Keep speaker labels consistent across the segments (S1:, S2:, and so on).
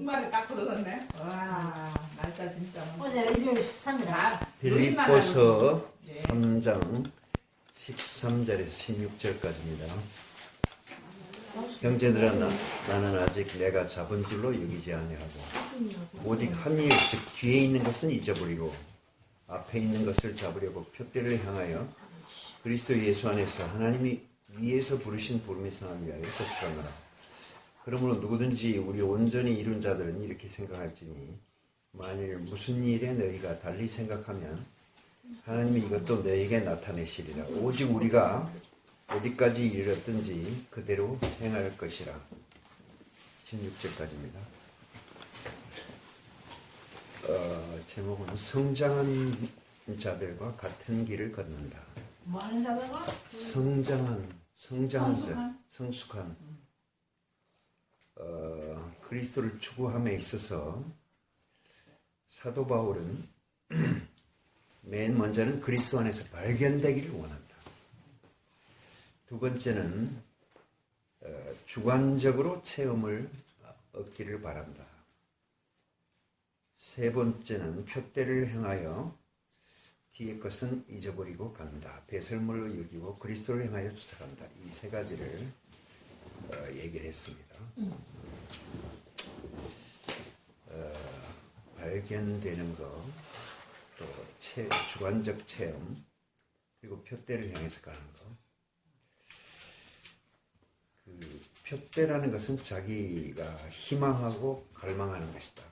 S1: 정말 딱 그러던데. 와, 날짜 진짜.
S2: 어제 일요일 13일에
S3: 빌립보서
S1: 예.
S3: 3장 13절에서 16절까지입니다. 형제들아 나는 아직 내가 잡은 줄로 여기지 아니하고 오직 합리의 즉 뒤에 있는 것은 잊어버리고 앞에 있는 것을 잡으려고 표대를 향하여 그리스도 예수 안에서 하나님이 위에서 부르신 부름의 상을 위하여 도축하노라. 그러므로 누구든지 우리 온전히 이룬 자들은 이렇게 생각할지니 만일 무슨 일에 너희가 달리 생각하면 하나님이 이것도 너희에게 나타내시리라. 오직 우리가 어디까지 이르렀든지 그대로 행할 것이라. 16절까지입니다. 제목은 성장한 자들과 같은 길을 걷는다.
S2: 뭐 하는 자들과?
S3: 성장한 자, 성숙한 그리스도를 추구함에 있어서 사도 바울은 맨 먼저는 그리스도 안에서 발견되기를 원한다. 두 번째는 주관적으로 체험을 얻기를 바란다. 세 번째는 표대를 향하여 뒤의 것은 잊어버리고 간다. 배설물로 여기고 그리스도를 향하여 쫓아간다. 이 세 가지를 얘기를 했습니다. 발견되는 것, 또 주관적 체험, 그리고 표대를 향해서 가는 것. 그 표대라는 것은 자기가 희망하고 갈망하는 것이다.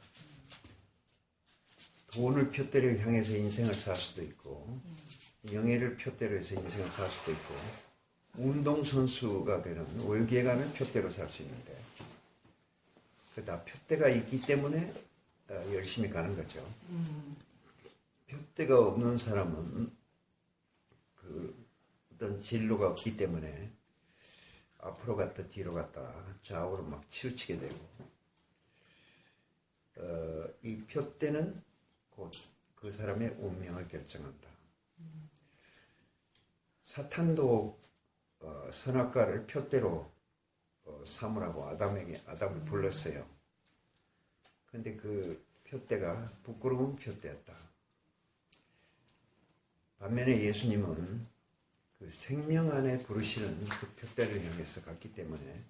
S3: 돈을 표대를 향해서 인생을 살 수도 있고, 명예를 표대로 해서 인생을 살 수도 있고, 운동선수가 되는 월계관을 표대로 살 수 있는데, 그다 표대가 있기 때문에 열심히 가는 거죠. 표대가 없는 사람은 어떤 진로가 없기 때문에 앞으로 갔다 뒤로 갔다 좌우로 막 치우치게 되고, 이 표대는 곧 그 사람의 운명을 결정한다. 사탄도 선악과를 표대로 삼으라고 아담을 불렀어요. 근데 그 표대가 부끄러운 표대였다. 반면에 예수님은 그 생명 안에 부르시는 그 표대를 향해서 갔기 때문에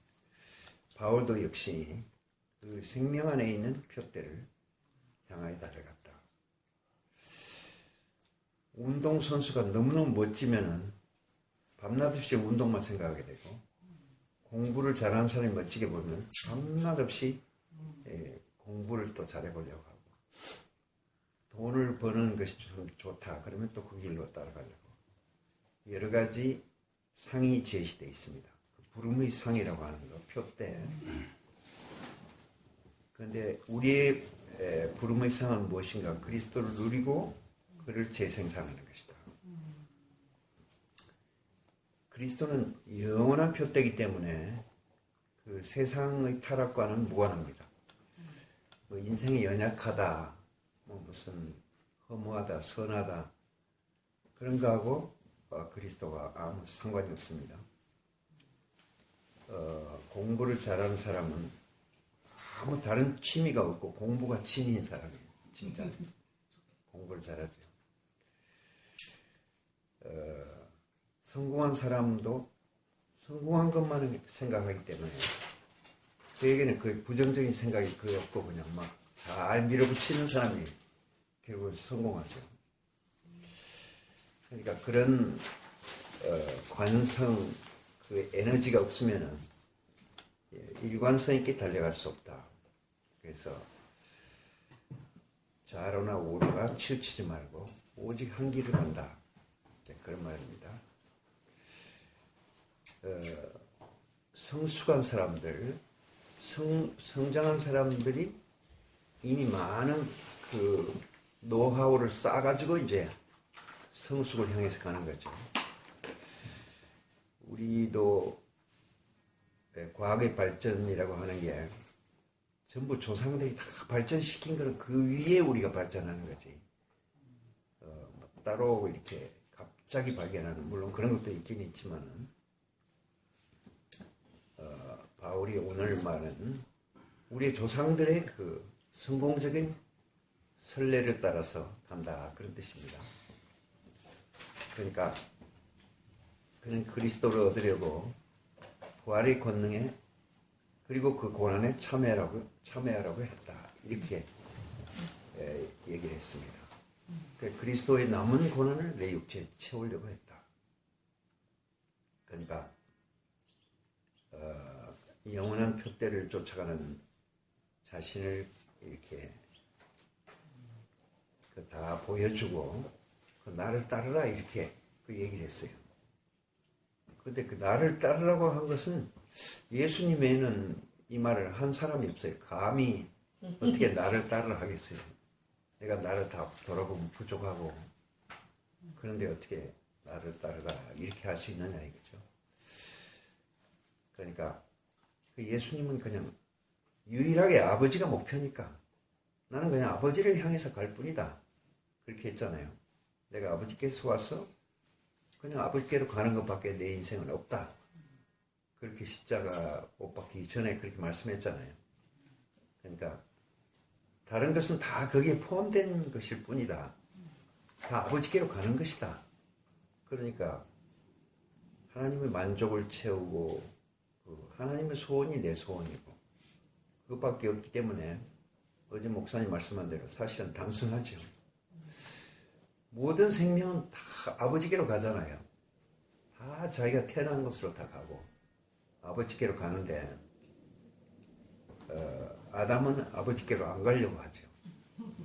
S3: 바울도 역시 그 생명 안에 있는 표대를 향하여 달려갔다. 운동선수가 너무너무 멋지면은 밤낮 없이 운동만 생각하게 되고, 공부를 잘하는 사람이 멋지게 보면 밤낮 없이 공부를 또 잘해보려고 하고, 돈을 버는 것이 좀 좋다 그러면 또 그 길로 따라가려고, 여러 가지 상이 제시되어 있습니다. 그 부름의 상이라고 하는 거, 표대. 그런데 우리의 부름의 상은 무엇인가? 그리스도를 누리고 그를 재생산하는 것이다. 그리스도는 영원한 표대이기 때문에 그 세상의 타락과는 무관합니다. 뭐 인생이 연약하다, 뭐 무슨 허무하다, 선하다, 그런 거하고 그리스도가 아무 상관이 없습니다. 공부를 잘하는 사람은 아무 다른 취미가 없고 공부가 취미인 사람이에요. 진짜 공부를 잘하죠. 성공한 사람도 성공한 것만 생각하기 때문에 그에게는 그 부정적인 생각이 거의 없고 그냥 막 잘 밀어붙이는 사람이 결국 성공하죠. 그러니까 그런 관성, 그 에너지가 없으면은 일관성 있게 달려갈 수 없다. 그래서 좌로나 우로가 치우치지 말고 오직 한 길을 간다. 그런 말입니다. 성숙한 사람들, 성장한 사람들이 이미 많은 그 노하우를 쌓아가지고 이제 성숙을 향해서 가는 거죠. 우리도 과학의 발전이라고 하는 게 전부 조상들이 다 발전시킨 거는 그 위에 우리가 발전하는 거지. 따로 이렇게 갑자기 발견하는, 물론 그런 것도 있긴 있지만은, 바울이 오늘 말은 우리 조상들의 그 성공적인 선례를 따라서 간다 그런 뜻입니다. 그러니까 그는 그리스도를 얻으려고 부활의 권능에 그리고 그 고난에 참여하라고 했다 이렇게 얘기를 했습니다. 그리스도의 남은 고난을 내 육체에 채우려고 했다. 그러니까 영원한 표대를 쫓아가는 자신을 이렇게 다 보여주고 나를 따르라 이렇게 그 얘기를 했어요. 근데 그 나를 따르라고 한 것은 예수님 외에는 이 말을 한 사람이 없어요. 감히 어떻게 나를 따르라 하겠어요. 내가 나를 다 돌아보면 부족하고 그런데 어떻게 나를 따르라 이렇게 할 수 있느냐 이거죠. 그러니까 그 예수님은 그냥 유일하게 아버지가 목표니까 나는 그냥 아버지를 향해서 갈 뿐이다. 그렇게 했잖아요. 내가 아버지께서 와서 그냥 아버지께로 가는 것밖에 내 인생은 없다. 그렇게 십자가 못 박히기 전에 그렇게 말씀했잖아요. 그러니까 다른 것은 다 거기에 포함된 것일 뿐이다. 다 아버지께로 가는 것이다. 그러니까 하나님의 만족을 채우고 하나님의 소원이 내 소원이고 그것밖에 없기 때문에 어제 목사님 말씀한 대로 사실은 단순하죠. 모든 생명은 다 아버지께로 가잖아요. 다 자기가 태어난 곳으로 다 가고 아버지께로 가는데 아담은 아버지께로 안 가려고 하죠.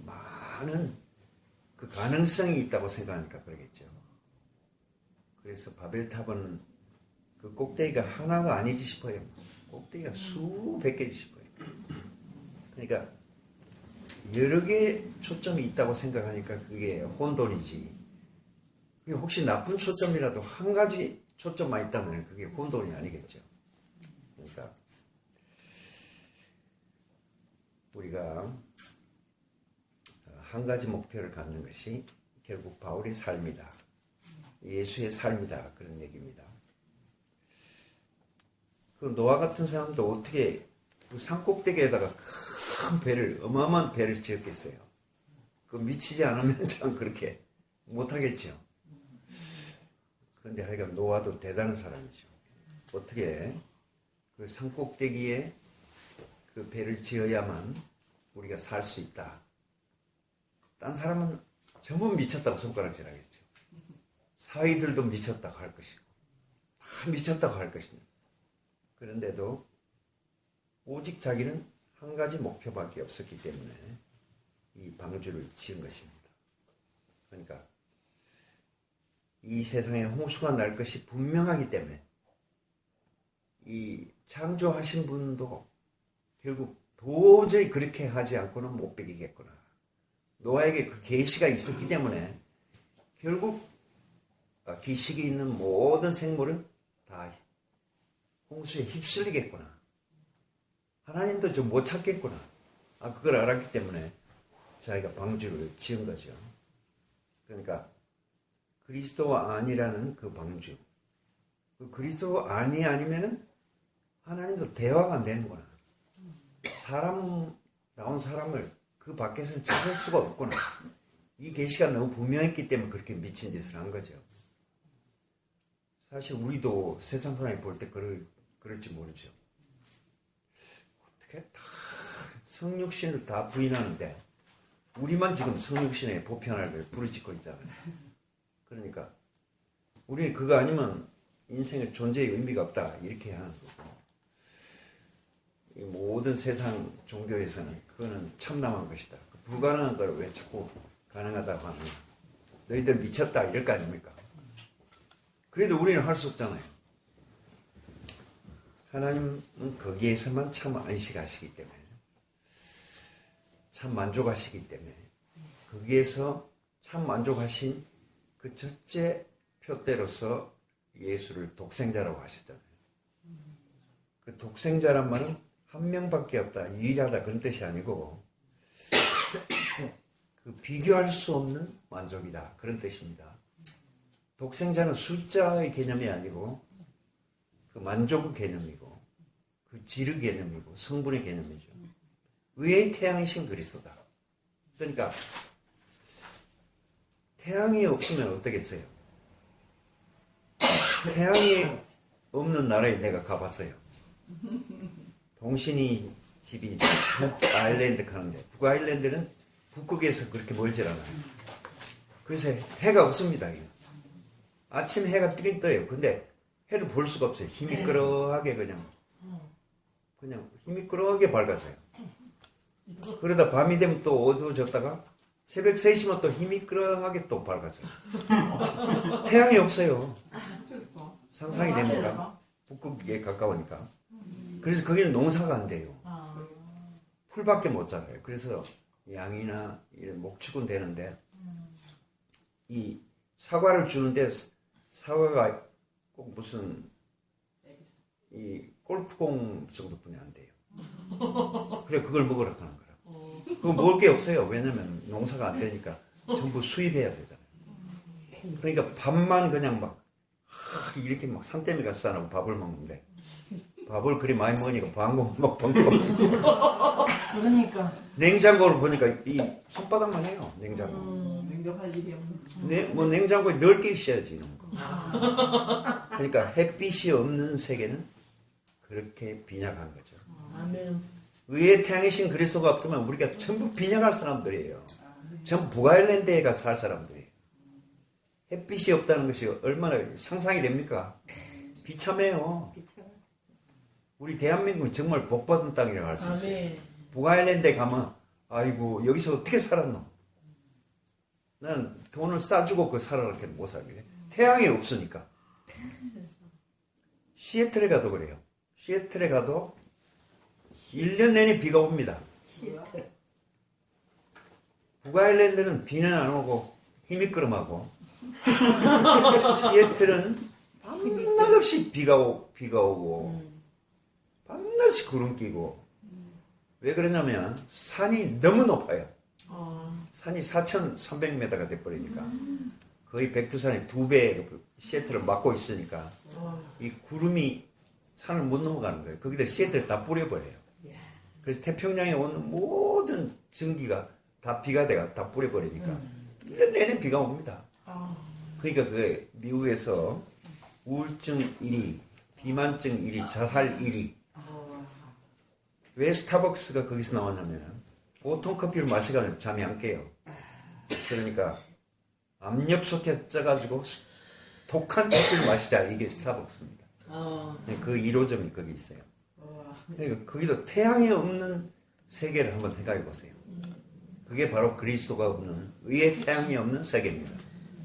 S3: 많은 그 가능성이 있다고 생각하니까 그러겠죠. 그래서 바벨탑은 그 꼭대기가 하나가 아니지 싶어요. 꼭대기가 수백 개지 싶어요. 그러니까 여러 개 초점이 있다고 생각하니까 그게 혼돈이지. 그게 혹시 나쁜 초점이라도 한 가지 초점만 있다면 그게 혼돈이 아니겠죠. 그러니까 우리가 한 가지 목표를 갖는 것이 결국 바울의 삶이다. 예수의 삶이다. 그런 얘기입니다. 그 노아 같은 사람도 어떻게 그 산꼭대기에다가 큰 배를, 어마어마한 배를 지었겠어요. 그 미치지 않으면 참 그렇게 못하겠죠. 그런데 하여간 노아도 대단한 사람이죠. 어떻게 그 산꼭대기에 그 배를 지어야만 우리가 살 수 있다. 딴 사람은 전부 미쳤다고 손가락질하겠죠. 사위들도 미쳤다고 할 것이고 다 미쳤다고 할 것입니다. 그런데도 오직 자기는 한 가지 목표밖에 없었기 때문에 이 방주를 지은 것입니다. 그러니까 이 세상에 홍수가 날 것이 분명하기 때문에 이 창조하신 분도 결국 도저히 그렇게 하지 않고는 못 비기겠구나. 노아에게 그 계시가 있었기 때문에 결국 기식이 있는 모든 생물은 다 홍수에 휩쓸리겠구나. 하나님도 좀 못 찾겠구나. 그걸 알았기 때문에 자기가 방주를 지은 거죠. 그러니까 그리스도 아니라는 그 방주. 그 그리스도 아니면은 하나님도 대화가 안 되는구나. 나온 사람을 그 밖에서는 찾을 수가 없구나. 이 계시가 너무 분명했기 때문에 그렇게 미친 짓을 한 거죠. 사실 우리도 세상 사람이 볼 때 그럴지 모르죠. 어떻게 다 성육신을 다 부인하는데 우리만 지금 성육신의 보편화를 부르짖고 있잖아요. 그러니까 우리는 그거 아니면 인생의 존재의 의미가 없다 이렇게 하는 거고, 이 모든 세상 종교에서는 그거는 참담한 것이다. 불가능한 걸 왜 자꾸 가능하다고 하느냐. 너희들 미쳤다 이럴 거 아닙니까? 그래도 우리는 할 수 없잖아요. 하나님은 거기에서만 참 안식하시기 때문에, 참 만족하시기 때문에, 거기에서 참 만족하신 그 첫째 표대로서 예수를 독생자라고 하셨잖아요. 그 독생자란 말은 한 명밖에 없다, 유일하다 그런 뜻이 아니고 그 비교할 수 없는 만족이다 그런 뜻입니다. 독생자는 숫자의 개념이 아니고 그 만족의 개념이고 그 질의 개념이고 성분의 개념이죠. 의의 태양이신 그리스도다. 그러니까 태양이 없으면 어떻겠어요? 태양이 없는 나라에 내가 가봤어요. 동신이 집이 북아일랜드 가는데, 북아일랜드는 북극에서 그렇게 멀질 않아요. 그래서 해가 없습니다. 아침 해가 뜨긴 떠요. 근데 해를 볼 수가 없어요. 힘이 끌어하게 그냥 힘이 끌어하게 밝아져요. 그러다 밤이 되면 또 어두워졌다가 새벽 3시면 또 힘이 끌어하게 또 밝아져요. 태양이 없어요. 상상이 됩니까? 북극에 가까우니까. 그래서 거기는 농사가 안 돼요. 풀밖에 못 자라요. 그래서 양이나 이런 목축은 되는데, 이 사과를 주는데 사과가 꼭 무슨 이 골프공 정도뿐이 안 돼요. 그래 그걸 먹으라 하는 거라. 그거 먹을 게 없어요. 왜냐면 농사가 안 되니까 전부 수입해야 되잖아요. 그러니까 밥만 그냥 막 이렇게 막 산더미가 싸놓고 밥을 먹는데, 밥을 그리 많이 먹으니까 방금 막
S2: 그러니까
S3: 냉장고를 보니까 이 손바닥만 해요. 냉장고.
S1: 냉정할 일이 없는.
S3: 네, 뭐 냉장고에 넓게 있어야지 이런 거. 그러니까 햇빛이 없는 세계는 그렇게 빈약한 거죠.
S2: 아멘.
S3: 의의 태양이신 그리스도가 없으면 우리가 전부 빈약할 사람들이에요. 전부 북아일랜드에 가서 살 사람들이에요. 햇빛이 없다는 것이 얼마나 상상이 됩니까? 비참해요. 우리 대한민국은 정말 복받은 땅이라고 할 수 있어요. 북아일랜드에 가면 아이고 여기서 어떻게 살았노? 난 돈을 싸주고 그 살아라 이렇게 못 살게. 태양이 없으니까. 시애틀에 가도 그래요. 시애틀에 가도 1년 내내 비가 옵니다. 북아일랜드는 비는 안 오고 힘이 끄름하고, 시애틀은 밤낮 없이 비가 오고 밤낮이 구름 끼고. 왜 그러냐면 산이 너무 높아요. 산이 4,300m가 돼버리니까 거의 백두산의 2배 시애틀을 막고 있으니까 이 구름이 산을 못 넘어가는 거예요. 거기다 시애틀을 다 뿌려버려요. 그래서 태평양에 오는 모든 전기가 다 비가 돼가 다 뿌려버리니까 1년 내내 비가 옵니다. 그러니까 그 미국에서 우울증 1위, 비만증 1위, 자살 1위. 왜 스타벅스가 거기서 나왔냐면 보통 커피를 마시면 잠이 안 깨요. 그러니까 압력솥에 쪄가지고 독한 커피를 마시자, 이게 스타벅스입니다. 그 1호점이 거기 있어요. 그러니까 거기도 태양이 없는 세계를 한번 생각해 보세요. 그게 바로 그리스도가 없는, 의의 태양이 없는 세계입니다.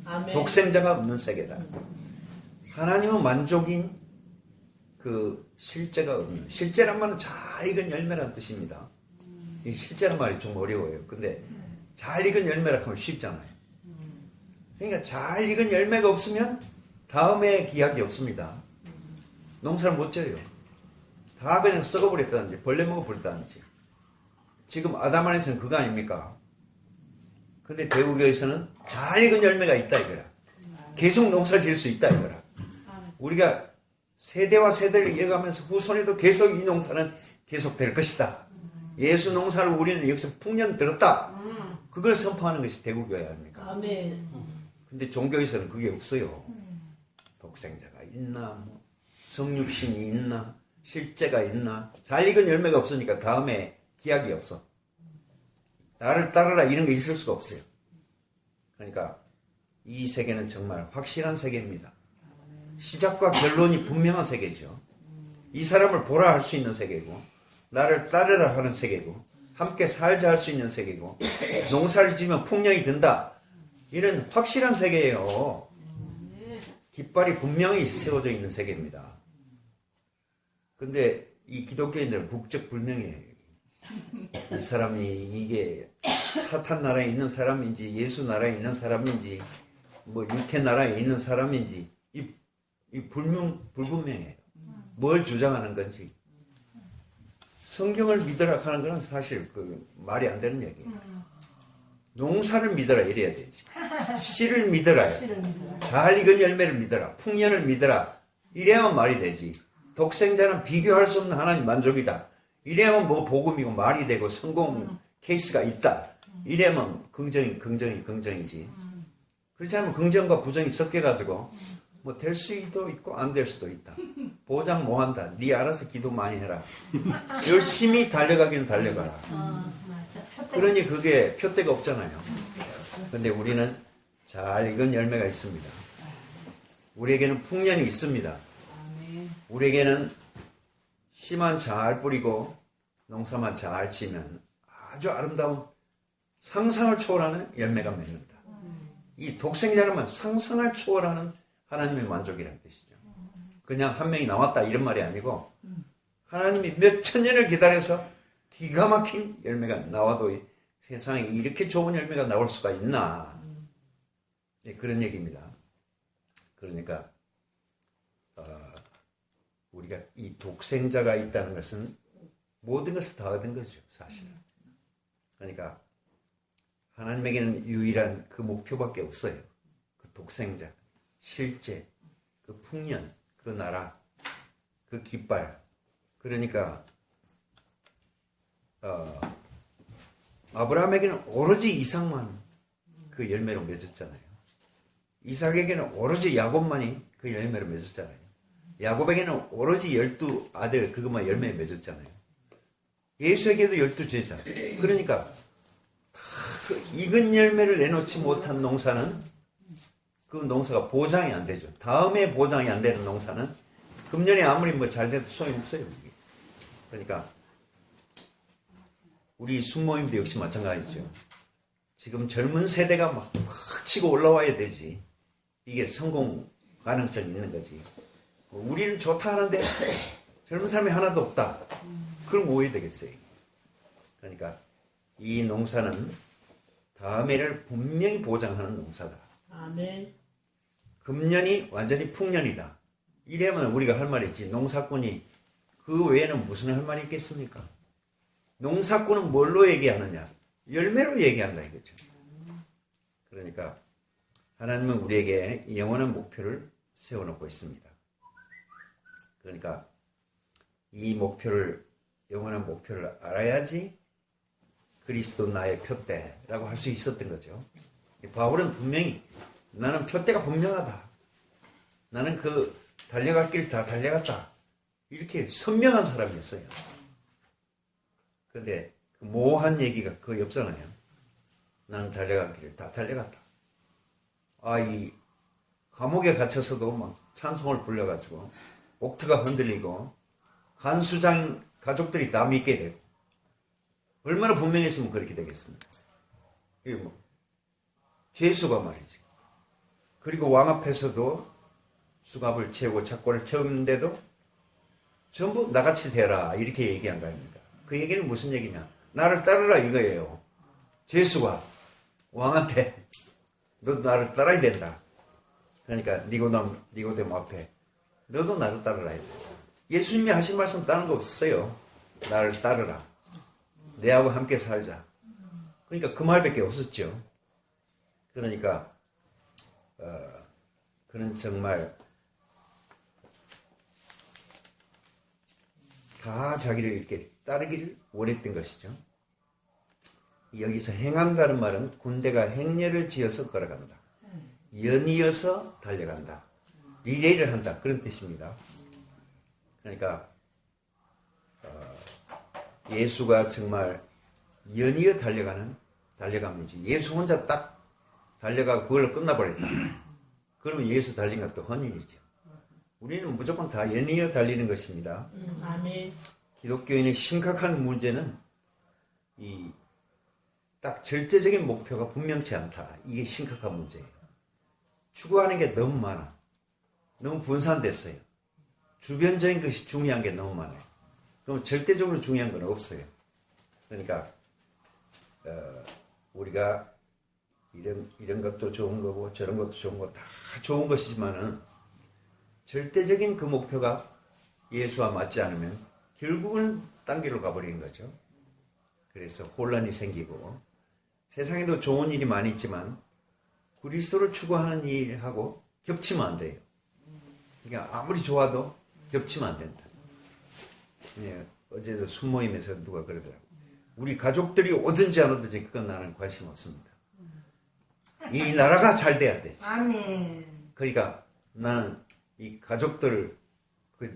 S2: 아멘.
S3: 독생자가 없는 세계다. 하나님은 만족인 그 실제가 없는, 실제란 말은 잘 익은 열매라는 뜻입니다. 이 실제란 말이 좀 어려워요. 근데 잘 익은 열매라 하면 쉽잖아요. 그러니까 잘 익은 열매가 없으면 다음에 기약이 없습니다. 농사를 못 져요. 다 그냥 썩어버렸다든지 벌레 먹어버렸다든지. 지금 아담 안에서는 그거 아닙니까? 근데 대구교에서는 잘 익은 열매가 있다 이거라. 계속 농사 지을 수 있다 이거라. 우리가 세대와 세대를 이어가면서 후손에도 계속 이 농사는 계속 될 것이다. 예수 농사를 우리는 여기서 풍년 들었다. 그걸 선포하는 것이 대구교회 아닙니까?
S2: 아멘.
S3: 근데 종교에서는 그게 없어요. 독생자가 있나, 뭐 성육신이 있나, 실제가 있나. 잘 익은 열매가 없으니까 다음에 기약이 없어. 나를 따르라 이런 게 있을 수가 없어요. 그러니까 이 세계는 정말 확실한 세계입니다. 시작과 결론이 분명한 세계죠. 이 사람을 보라 할 수 있는 세계고, 나를 따르라 하는 세계고, 함께 살자 할 수 있는 세계고, 농사를 지면 풍년이 든다. 이런 확실한 세계예요. 깃발이 분명히 세워져 있는 세계입니다. 근데 이 기독교인들은 국적불명이에요. 이 사람이 이게 사탄 나라에 있는 사람인지 예수 나라에 있는 사람인지 뭐 유태 나라에 있는 사람인지 이 불분명해요. 뭘 주장하는 건지. 성경을 믿으라 하는 건 사실 그 말이 안 되는 얘기예요. 농사를 믿어라 이래야 되지. 씨를 믿어라요. 잘 익은 열매를 믿어라. 풍년을 믿어라. 이래야만 말이 되지. 독생자는 비교할 수 없는 하나님 만족이다. 이래야만 뭐 복음이고 말이 되고 성공 케이스가 있다. 이래야만 긍정이지. 그렇지 않으면 긍정과 부정이 섞여가지고 뭐 될 수도 있고 안 될 수도 있다. 보장 뭐 한다. 네 알아서 기도 많이 해라. 열심히 달려가기는 달려가라.
S2: 맞아.
S3: 그러니 그게 표대가 없잖아요. 근데 우리는 잘 익은 열매가 있습니다. 우리에게는 풍년이 있습니다.
S1: 아멘.
S3: 우리에게는 씨만 잘 뿌리고 농사만 잘 지면 아주 아름다운 상상을 초월하는 열매가 맺는다. 이 독생자라면 상상을 초월하는 하나님의 만족이라는 뜻이죠. 그냥 한 명이 나왔다 이런 말이 아니고 하나님이 몇 천 년을 기다려서 기가 막힌 열매가 나와도 세상에 이렇게 좋은 열매가 나올 수가 있나. 네, 그런 얘기입니다. 그러니까 우리가 이 독생자가 있다는 것은 모든 것을 다 얻은 거죠, 사실은. 그러니까 하나님에게는 유일한 그 목표밖에 없어요. 그 독생자, 실제, 그 풍년, 그 나라, 그 깃발. 그러니까 아브라함에게는 오로지 이삭만 그 열매로 맺었잖아요. 이삭에게는 오로지 야곱만이 그 열매로 맺었잖아요. 야곱에게는 오로지 12 아들 그것만 열매에 맺었잖아요. 예수에게도 12제자. 그러니까 그 익은 열매를 내놓지 못한 농사는 그 농사가 보장이 안 되죠. 다음에 보장이 안 되는 농사는 금년에 아무리 뭐 잘 돼도 소용없어요. 그러니까 우리 숙모임도 역시 마찬가지죠. 지금 젊은 세대가 막 치고 올라와야 되지. 이게 성공 가능성이 있는 거지. 우리는 좋다 하는데 젊은 사람이 하나도 없다. 그럼 뭐 해야 되겠어요? 그러니까 이 농사는 다음해를 분명히 보장하는 농사다.
S2: 아멘.
S3: 금년이 완전히 풍년이다. 이래면 우리가 할 말이 있지. 농사꾼이 그 외에는 무슨 할 말이 있겠습니까? 농사꾼은 뭘로 얘기하느냐? 열매로 얘기한다 이거죠. 그러니까 하나님은 우리에게 영원한 목표를 세워놓고 있습니다. 그러니까 이 목표를, 영원한 목표를 알아야지 그리스도 나의 표대라고 할 수 있었던 거죠. 바울은 분명히 나는 표대가 분명하다. 나는 그 달려갈 길 다 달려갔다. 이렇게 선명한 사람이었어요. 그런데 그 모호한 얘기가 거의 없잖아요. 나는 달려갈 길을 다 달려갔다. 이 감옥에 갇혀서도 막 찬송을 불러가지고 옥트가 흔들리고 간수장 가족들이 다 믿게 되고 얼마나 분명했으면 그렇게 되겠습니까? 이게 뭐 죄수가 말이지. 그리고 왕 앞에서도 수갑을 채우고 착고를 채우는데도 전부 나같이 되라 이렇게 얘기한 거 아닙니까? 그 얘기는 무슨 얘기냐? 나를 따르라 이거예요. 죄수가 왕한테 너도 나를 따라야 된다. 그러니까 니고데모 앞에 너도 나를 따르라. 예수님이 하신 말씀 다른 거 없었어요. 나를 따르라. 내하고 함께 살자. 그러니까 그 말밖에 없었죠. 그러니까 그는 정말 다 자기를 이렇게 따르기를 원했던 것이죠. 여기서 행한다는 말은 군대가 행렬을 지어서 걸어간다. 연이어서 달려간다. 리레이를 한다. 그런 뜻입니다. 그러니까 예수가 정말 연이어 달려가는 달려감이지. 예수 혼자 딱 달려가고 그걸로 끝나버렸다. 그러면 예수 달린 것도 헌일이죠. 우리는 무조건 다 연이어 달리는 것입니다.
S2: 아멘.
S3: 기독교인의 심각한 문제는 이 딱 절대적인 목표가 분명치 않다. 이게 심각한 문제예요. 추구하는 게 너무 많아. 너무 분산됐어요. 주변적인 것이 중요한 게 너무 많아요. 그럼 절대적으로 중요한 건 없어요. 그러니까 우리가 이런 것도 좋은 거고 저런 것도 좋은 거 다 좋은 것이지만은 절대적인 그 목표가 예수와 맞지 않으면 결국은 딴 길로 가버리는 거죠. 그래서 혼란이 생기고 세상에도 좋은 일이 많이 있지만 그리스도를 추구하는 일하고 겹치면 안 돼요. 그러니까 아무리 좋아도 겹치면 안 된다. 예, 어제도 순모임에서 누가 그러더라고. 우리 가족들이 오든지 안 오든지 그건 나는 관심 없습니다. 이 나라가 잘 돼야 되지.
S4: 아멘.
S3: 그러니까 나는 이 가족들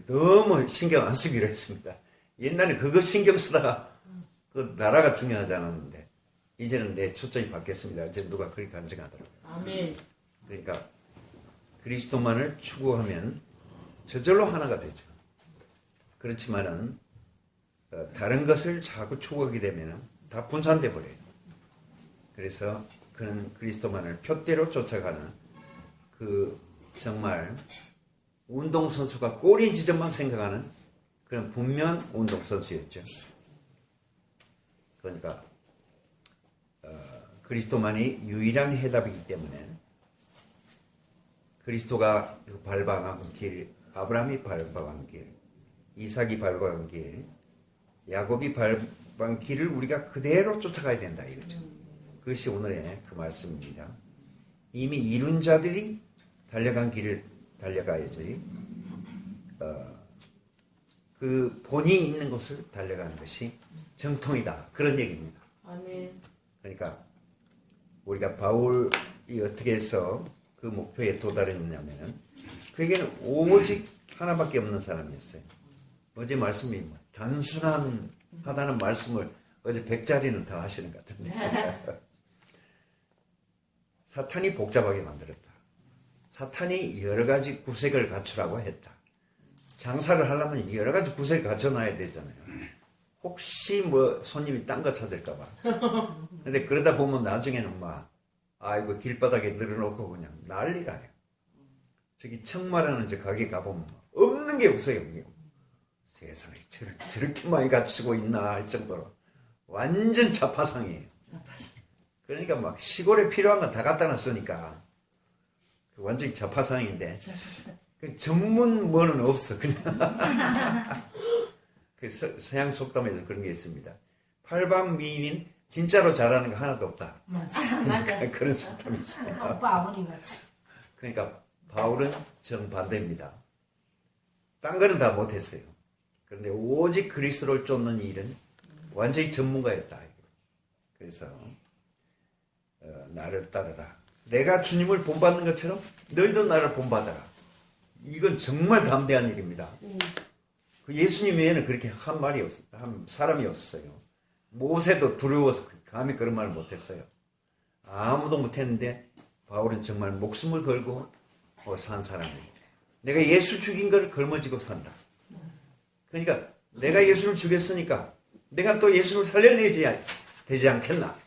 S3: 너무 신경 안 쓰기로 했습니다. 옛날에 그거 신경 쓰다가 그 나라가 중요하지 않았는데 이제는 내 초점이 바뀌었습니다. 이제 누가 그렇게 간증하더라고요.
S2: 아멘.
S3: 그러니까 그리스도만을 추구하면 저절로 하나가 되죠. 그렇지만은 다른 것을 자꾸 추구하게 되면 다 분산돼 버려요. 그래서 그는 그리스도만을 표대로 쫓아가는 그 정말 운동선수가 골인 지점만 생각하는 그런 분명한 운동선수였죠. 그러니까 그리스도만이 유일한 해답이기 때문에 그리스도가 밟아간 길, 아브라함이 밟아간 길, 이삭이 밟아간 길, 야곱이 밟은 길을 우리가 그대로 쫓아가야 된다 이거죠. 그것이 오늘의 그 말씀입니다. 이미 이룬 자들이 달려간 길을 달려가야지 그 본이 있는 곳을 달려가는 것이 정통이다. 그런 얘기입니다.
S2: 아멘.
S3: 그러니까 우리가 바울이 어떻게 해서 그 목표에 도달했냐면은 그에게는 오직 하나밖에 없는 사람이었어요. 어제 말씀이 단순하다는 말씀을 어제 100자리는 더 하시는 것 같은데 사탄이 복잡하게 만들었다. 사탄이 여러 가지 구색을 갖추라고 했다. 장사를 하려면 여러 가지 구색을 갖춰놔야 되잖아요. 혹시 뭐 손님이 딴 거 찾을까봐. 근데 그러다 보면 나중에는 막 아이고 길바닥에 늘어놓고 그냥 난리라요. 저기 청마라는 저 가게 가보면 없는 게 없어요. 세상에 저렇게 많이 갖추고 있나 할 정도로 완전 자파상이에요. 그러니까 막 시골에 필요한 건 다 갖다 놨으니까 완전히 자파상인데 전문 뭐는 없어 그냥. 그 서양 속담에도 그런 게 있습니다. 팔방미인인 진짜로 잘하는 거 하나도 없다.
S2: 맞아.
S3: 그런 속담이 있어요.
S2: 오빠 아버님 같이.
S3: 그러니까 바울은 정반대입니다. 딴 거는 다 못했어요. 그런데 오직 그리스도를 쫓는 일은 완전히 전문가였다. 그래서 나를 따르라. 내가 주님을 본받는 것처럼 너희도 나를 본받아라. 이건 정말 담대한 일입니다. 그 예수님 외에는 그렇게 한 말이 한 사람이 없어요. 모세도 두려워서 감히 그런 말을 못했어요. 아무도 못했는데 바울은 정말 목숨을 걸고 산 사람이에요. 내가 예수 죽인 걸 걸머지고 산다. 그러니까 내가 예수를 죽였으니까 내가 또 예수를 살려내지 되지 않겠나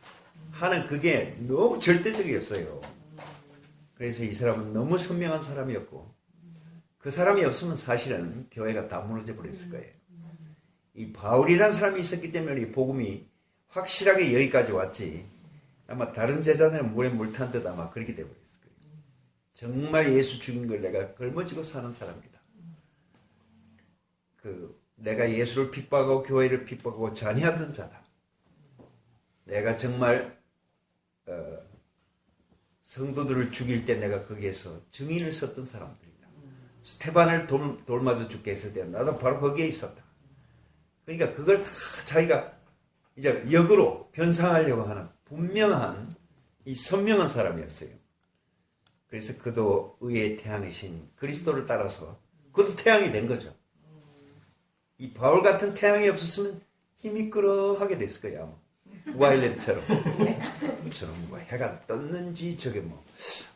S3: 하는 그게 너무 절대적이었어요. 그래서 이 사람은 너무 선명한 사람이었고 그 사람이 없으면 사실은 교회가 다 무너져 버렸을 거예요. 이 바울이라는 사람이 있었기 때문에 이 복음이 확실하게 여기까지 왔지 아마 다른 제자들은 물에 물 탄 듯 아마 그렇게 되어버렸을 거예요. 정말 예수 죽인 걸 내가 걸머지고 사는 사람이다. 내가 예수를 핍박하고 교회를 핍박하고 잔해하던 자다. 내가 정말 성도들을 죽일 때 내가 거기에서 증인을 썼던 사람들이다. 스테반을 돌맞아 죽게 했을 때 나도 바로 거기에 있었다. 그러니까 그걸 다 자기가 이제 역으로 변상하려고 하는 분명한 이 선명한 사람이었어요. 그래서 그도 의의 태양이신 그리스도를 따라서 그도 태양이 된 거죠. 이 바울 같은 태양이 없었으면 힘이 끌어하게 됐을 거야. 와일렛처럼. 저런 뭐 해가 떴는지 저게 뭐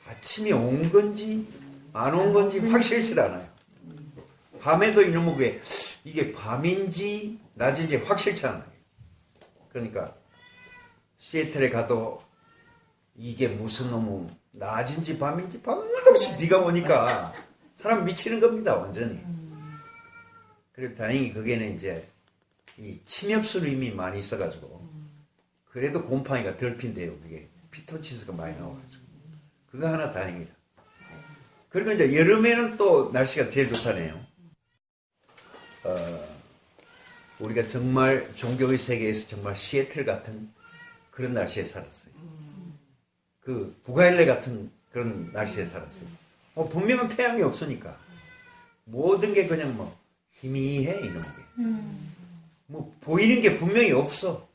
S3: 아침이 온 건지 안 온 건지 확실치 않아요. 밤에도 이놈의 왜 이게 밤인지 낮인지 확실치 않아요. 그러니까 시애틀에 가도 이게 무슨 놈의 낮인지 밤인지 밤낮없이 비가 오니까 사람 미치는 겁니다. 완전히. 그래도 다행히 거기에는 이제 이 침엽수는 이미 많이 있어가지고 그래도 곰팡이가 덜 핀대요. 그게 피톤치스가 많이 나와가지고 그거 하나 다행이다. 그리고 이제 여름에는 또 날씨가 제일 좋다네요. 우리가 정말 종교의 세계에서 정말 시애틀 같은 그런 날씨에 살았어요. 그 부가일레 같은 그런 날씨에 살았어요. 분명한 태양이 없으니까 모든 게 그냥 뭐 희미해 이놈 게. 뭐 보이는 게 분명히 없어.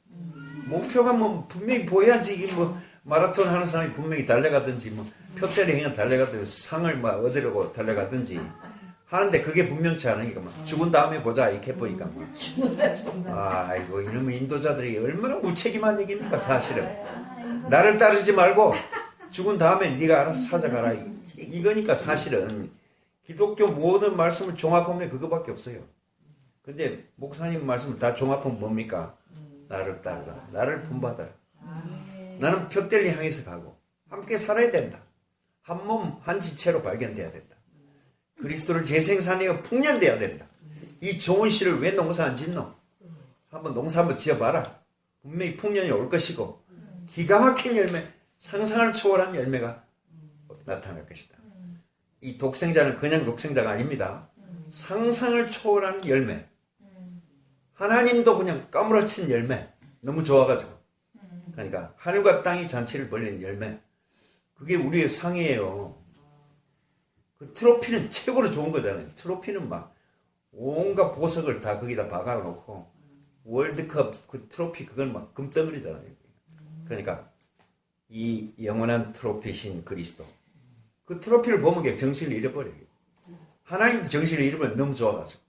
S3: 목표가 뭐 분명히 보여야지. 이게 뭐 마라톤 하는 사람이 분명히 달려가든지 뭐 표대를 행한 달려가든지 상을 막 얻으려고 달려가든지 하는데 그게 분명치 않으니까 막 죽은 다음에 보자 이렇게 보니까 뭐. 아이고 이놈의 인도자들이 얼마나 무책임한 얘기입니까 사실은. 나를 따르지 말고 죽은 다음에 네가 알아서 찾아가라 이거니까 사실은 기독교 모든 말씀을 종합하면 그거밖에 없어요. 근데 목사님 말씀을 다 종합하면 뭡니까? 나를 따르라. 나를 본받아라. 나는 표대를 향해서 가고 함께 살아야 된다. 한 몸 한 지체로 발견돼야 된다. 그리스도를 재생산해가 풍년돼야 된다. 이 좋은 씨를 왜 농사 안 짓노? 한번 농사 한번 지어봐라. 분명히 풍년이 올 것이고 기가 막힌 열매, 상상을 초월한 열매가 나타날 것이다. 이 독생자는 그냥 독생자가 아닙니다. 상상을 초월한 열매. 하나님도 그냥 까무러친 열매. 너무 좋아가지고. 그러니까 하늘과 땅이 잔치를 벌이는 열매. 그게 우리의 상이에요. 그 트로피는 최고로 좋은 거잖아요. 트로피는 막 온갖 보석을 다 거기다 박아놓고 월드컵 그 트로피 그건 막 금덩어리잖아요. 그러니까 이 영원한 트로피신 그리스도. 그 트로피를 보면 그냥 정신을 잃어버려요. 하나님도 정신을 잃으면 너무 좋아가지고.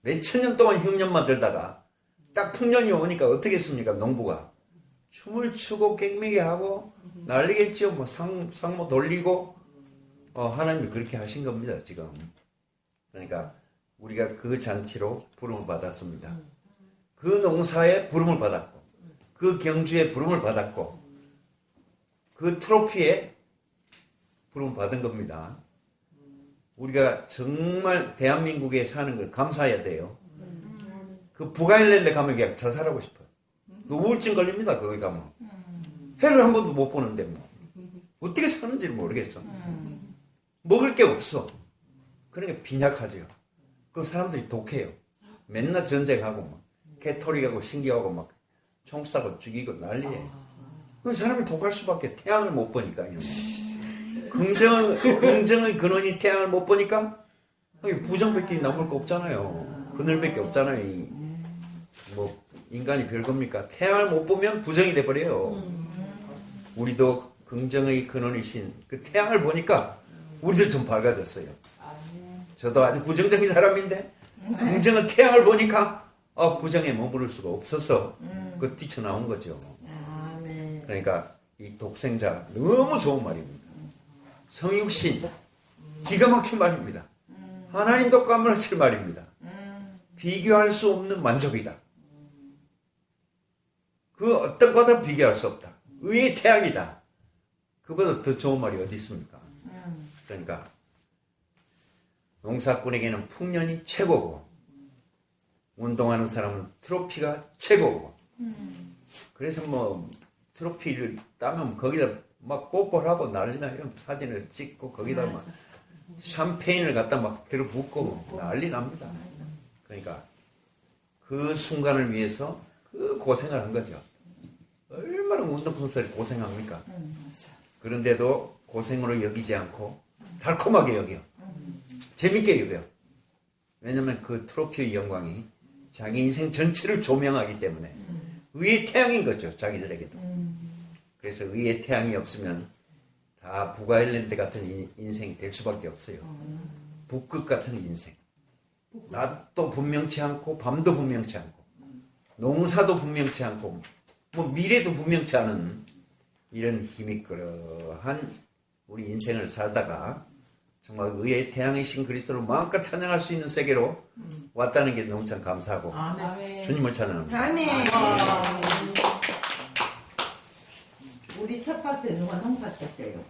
S3: 몇천 년 동안 흉년만 들다가 딱 풍년이 오니까 어떻게 했습니까? 농부가 춤을 추고 깽매기 하고 난리겠죠. 뭐 상모 돌리고 하나님이 그렇게 하신 겁니다. 지금. 그러니까 우리가 그 잔치로 부름을 받았습니다. 그 농사에 부름을 받았고 그 경주에 부름을 받았고 그 트로피에 부름을 받은 겁니다. 우리가 정말 대한민국에 사는 걸 감사해야 돼요. 그 북아일랜드 가면 그냥 자살하고 싶어요. 그 우울증 걸립니다. 거기 가면. 해를 한 번도 못 보는데 뭐. 어떻게 사는지 모르겠어. 먹을 게 없어. 그러니까 빈약하죠. 그리고 사람들이 독해요. 맨날 전쟁하고 막 캐토릭하고 신기하고 막 총 쏴고 죽이고 난리예요. 그 사람이 독할 수밖에 태양을 못 보니까. 긍정의 근원이 태양을 못 보니까 부정밖에 남을 거 없잖아요. 그늘밖에 없잖아요. 뭐 인간이 별겁니까? 태양을 못 보면 부정이 돼버려요. 우리도 긍정의 근원이신 그 태양을 보니까 우리도 좀 밝아졌어요. 저도 아주 부정적인 사람인데 긍정은 태양을 보니까 부정에 머무를 수가 없어서 그 뛰쳐나온 거죠. 그러니까 이 독생자 너무 좋은 말입니다. 성육신 기가 막힌 말입니다. 하나님도 까무러칠 말입니다. 비교할 수 없는 만족이다. 그 어떤 거다 비교할 수 없다. 의의 태양이다. 그보다 더 좋은 말이 어디 있습니까? 그러니까 농사꾼에게는 풍년이 최고고 운동하는 사람은 트로피가 최고고 그래서 뭐 트로피를 따면 거기다 막 뽀뽀하고 난리나 이런 사진을 찍고 거기다 막 샴페인을 갖다 막 들어붓고 난리 납니다. 그러니까 그 순간을 위해서 그 고생을 한 거죠. 얼마나 운동선수들이 고생합니까? 그런데도 고생으로 여기지 않고 달콤하게 여겨. 재밌게 여겨요. 왜냐면 그 트로피의 영광이 자기 인생 전체를 조명하기 때문에 의의 태양인 거죠. 자기들에게도. 그래서 의의 태양이 없으면 다 북아일랜드 같은 인생이 될 수밖에 없어요. 북극 같은 인생. 낮도 분명치 않고 밤도 분명치 않고 농사도 분명치 않고 뭐 미래도 분명치 않은 이런 힘이 그러한 우리 인생을 살다가 정말 의의 태양이신 그리스도를 마음껏 찬양할 수 있는 세계로 왔다는 게 너무 참 감사하고
S1: 아멘.
S3: 주님을 찬양합니다.
S2: 아멘. 우리 텃밭에 누가 농사 쳤어요?